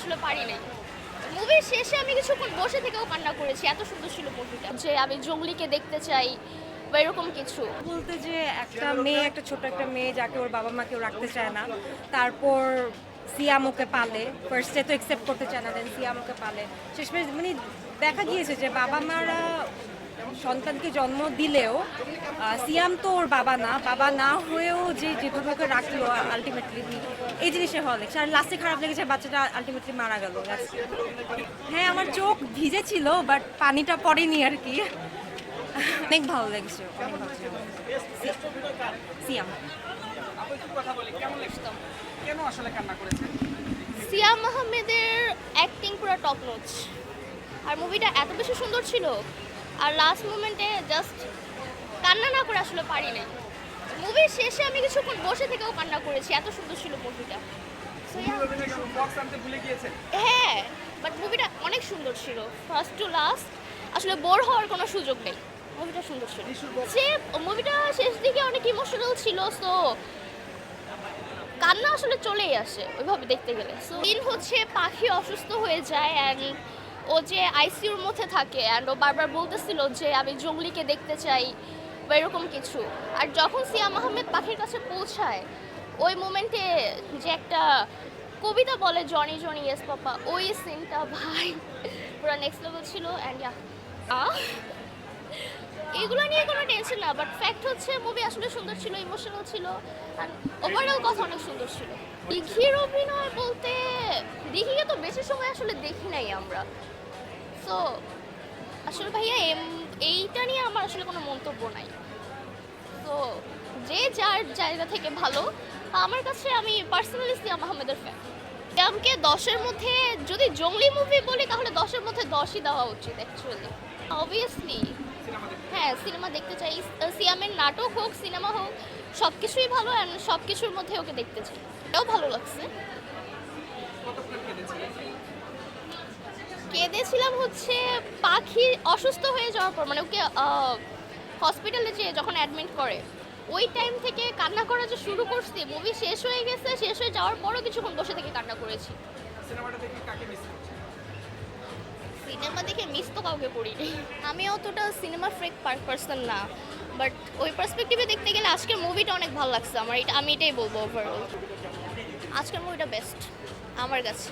আসলে পারি নাই। মুভির শেষে আমি কিছুক্ষণ বসে থেকেও কান্না করেছি, এত সুন্দর ছিল মুভিটা। যে আমি জঙ্গলিকে দেখতে চাই বা এরকম কিছু। বলতে যে একটা মেয়ে, একটা ছোট একটা মেয়ে যাকে ওর বাবা মা কেউ রাখতে চায় না, তারপর সিয়াম ওকে পালে, ফার্স্টে তো একসেপ্ট করতে চায় না, দেন সিয়াম ওকে পালে। শেষমেশ মানে দেখা গিয়েছে যে বাবা মারা সন্তানকে জন্ম দিলেও সিয়াম তো ওর বাবা না হয়েও যে যেভাবে ওকে রাখলো আলটিমেটলি, এই জিনিসটা ভালো লেগেছে। আর লাস্টে খারাপ লেগেছে বাচ্চাটা আলটিমেটলি মারা গেল। হ্যাঁ, আমার চোখ ভিজেছিল বাট পানিটা পড়েনি আর কি। অনেক ভালো লেগেছে, অনেক ভালো ছিল। সিয়াম আপু একটু কথা বলি, কেমন লাগছে? কেন আসলে কান্না করেছেন? সিয়াম আহমেদের অ্যাক্টিং পুরো টপ নোচ, আর মুভিটা এত বেশি সুন্দর ছিল। আর লাস্ট মোমেন্টে জাস্ট কান্না না করে আসলে পারি নাই। মুভির শেষে আমি কিছুক্ষণ বসে থেকেও কান্না করেছি, এত সুন্দর ছিল মুভিটা। বক্স আনতে ভুলে গিয়েছেন? হ্যাঁ, বাট মুভিটা অনেক সুন্দর ছিল, ফার্স্ট টু লাস্ট। আসলে বোর হওয়ার কোনো সুযোগ নেই, মুভিটা সুন্দর ছিল। সে মুভিটা শেষ দিকে অনেক ইমোশনাল ছিল, সো কান্না আসলে চলেই আসে ওইভাবে দেখতে গেলে। সো দিন হচ্ছে পাখি অসুস্থ হয়ে যায় অ্যান্ড ও যে আইসিইউর মধ্যে থাকে অ্যান্ড ও বারবার বলতেছিল যে আমি জঙ্গলিকে দেখতে চাই বা এরকম কিছু। আর যখন সিয়াম আহমেদ পাখির কাছে পৌঁছায় ওই মোমেন্টে যে একটা কবিতা বলে জনি জনি ইয়েস পাপা, ওই সিনটা ভাই পুরো নেক্সট লেভেল ছিল। অ্যান্ড এগুলো নিয়ে কোনো টেনশন না, বাট ফ্যাক্ট হচ্ছে মুভি আসলে সুন্দর ছিল, ইমোশনাল ছিল, আর ওভারঅল কথা অনেক সুন্দর ছিল। দিঘির অভিনয় বলতে দিঘিকে তো বেশি সময় আসলে দেখি নাই আমরা, সো আসলে ভাইয়া এইটা নিয়ে আমার আসলে কোনো মন্তব্য নাই। তো যে যার জায়গা থেকে ভালো, আমার কাছে আমি পার্সোনালি সিয়াম আহমেদের ফ্যান। সিয়ামকে 10-এর মধ্যে যদি জঙ্গলি মুভি বলি তাহলে 10-এর মধ্যে 10ই দেওয়া উচিত অ্যাকচুয়ালি। অবভিয়াসলি হ্যাঁ, সিনেমা দেখতে চাই। সিয়ামের নাটক হোক, সিনেমা হোক, সব কিছুই ভালো অ্যান্ড সব কিছুর মধ্যে ওকে দেখতে চাই। এটাও ভালো লাগছে। কতক্ষণ কেঁদেছিলেন? কেঁদেছিলাম হচ্ছে পাখি অসুস্থ হয়ে যাওয়ার পর, মানে ওকে হসপিটালে যে যখন অ্যাডমিট করে ওই টাইম থেকে কান্না করা যে শুরু করছি। মুভি শেষ হয়ে গেছে, শেষ হয়ে যাওয়ার পরও কিছুক্ষণ বসে থেকে কান্না করেছি। সিনেমাটা দেখে কাকে মিস করছেন? সিনেমা দেখে মিস তো কাউকে করিনি। আমি অতটা সিনেমা ফ্রেক পার্সন না, বাট ওই পার্সপেক্টিভে দেখতে গেলে আজকের মুভিটা অনেক ভালো লাগছে আমার। আমি এটাই বলবো ওভারঅল আজকের মুভিটা বেস্ট আমার কাছে।